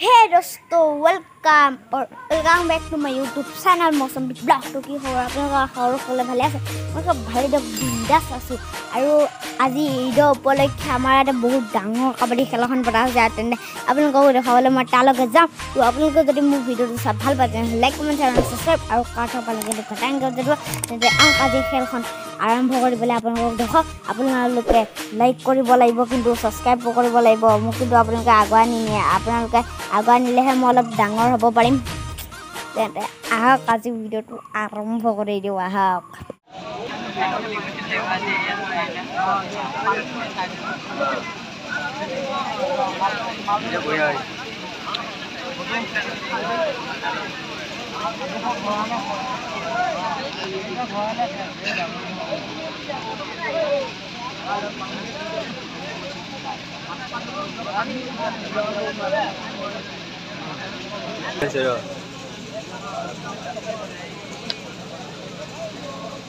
Hey दोस्तों welcome back to my YouTube channel मौसम blog तो की खबर আপোনালোকৰ সকলোৰে ভালে আছে মই ভালে বিন্দাস আছো আৰু আজি ঈদৰ উপলক্ষে আমাৰ এটা বহুত ডাঙৰ কাবাডী খেলখন পতা হৈছে তেনে আপোনালোকক দেখাবলৈ মই তালৈকে যাম তো আপোনালোকে যদি মোৰ ভিডিঅটো চাই ভাল পায় তেনে লাইক কমেন্ট আৰু সাবস্ক্ৰাইব আৰু কাটা পালে ঘটাং কৰি দিব তেনে আজি খেলখন আৰম্ভ কৰিবলৈ আপোনালোকক দেখাও আপোনালোকে লাইক কৰিব লাগিব কিন্তু সাবস্ক্ৰাইব কৰিব লাগিব মোক কিন্তু আপোনালোকে আগুৱাই নিয়ে আপোনালোকে আগুৱাই নিলেহে মই অলপ ডাঙৰ হ'ব পাৰিম তেনে আহক আজি ভিডিঅটো আৰম্ভ কৰি দিওঁ আহক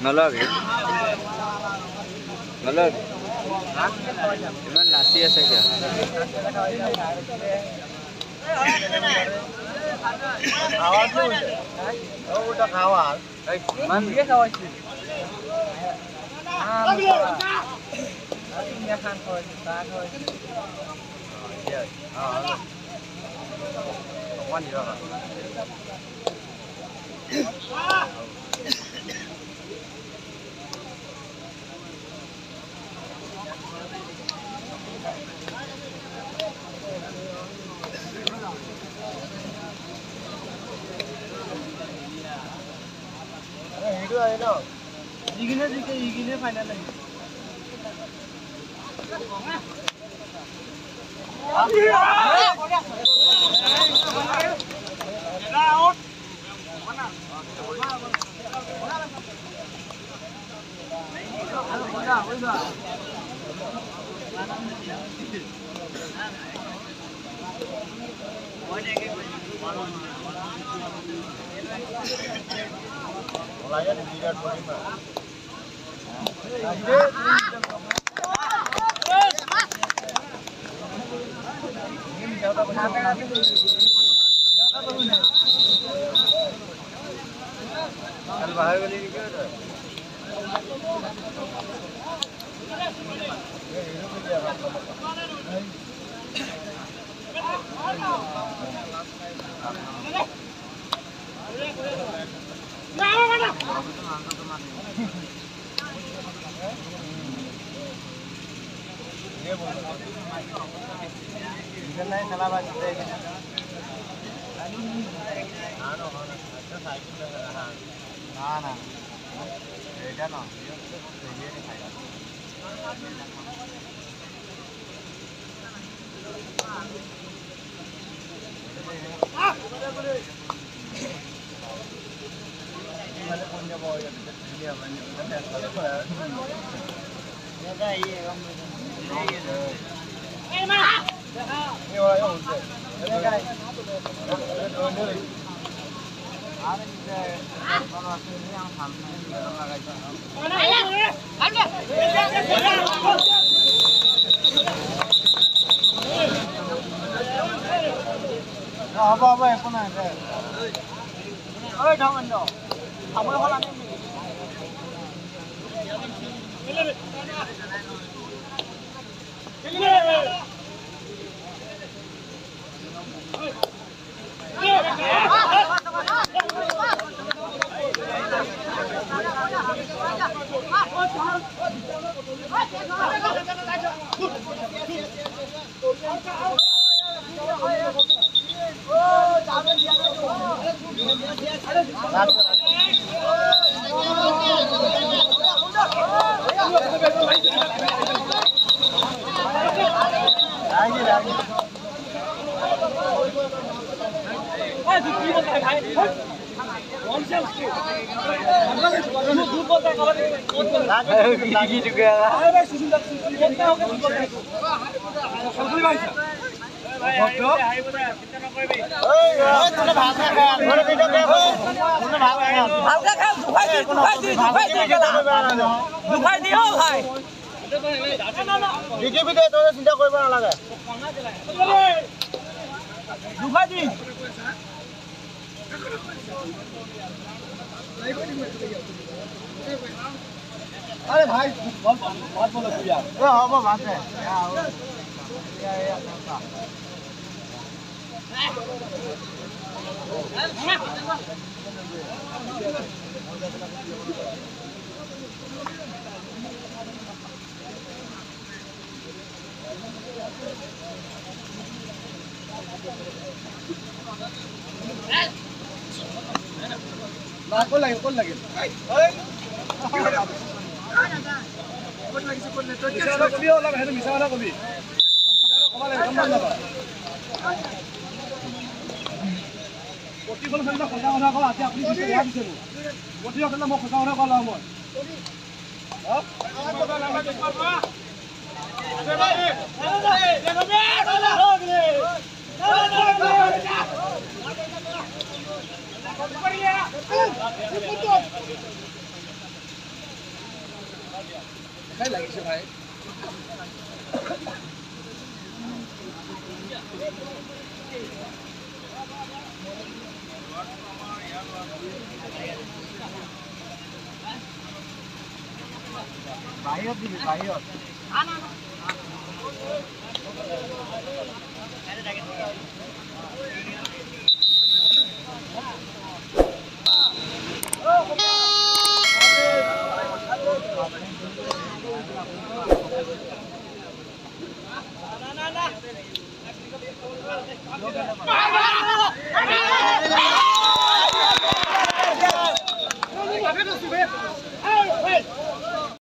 নলগে ইমান নাচি আছে কিয় আৱাজ হৈছে ও ওটা খাওয়া এই মান দিয়ে খাওয়াইছি আমি খান খাওয়াইছি তা খাওয়াইছি কোন দিবা हिडो आएन जिगिने जिगिने फाइनल है out Layan di biar terima. Ini jauh tak benar. Kalau bahaya kali ni kira. ये बोल इधर नहीं चला बात है हां नो अच्छा साइकिल पे हां ना ना बेटा ना ये नहीं खाएगा मैंने कौन जब आया ये मैंने ये ये हम ये वाला ये होते अरे काय अरे इथे मला वाटतं हे आम थांबणे लागायचं बाबा बाबा हे पण आहे ओय ढामंडो आपण होला नाही দুখাই দিন अरे भाई बहुत बोलो तू यार ए हो वो बात है या ना कौन लगे कौन लगे कौन लगे कौन ले तो मिसा कभी वाला है मिसा वाला कभी कमाल है कमाल लगा प्रतिफल संख्या खसा होना को आते अपनी चीज याद से प्रतिफल संख्या मो खसा होना को ला मो हां पता लगा देख पर अरे भाई देखो बे हो गए काय লাগিছে ভাই বাহিৰত দিবি বাহিৰত আনা na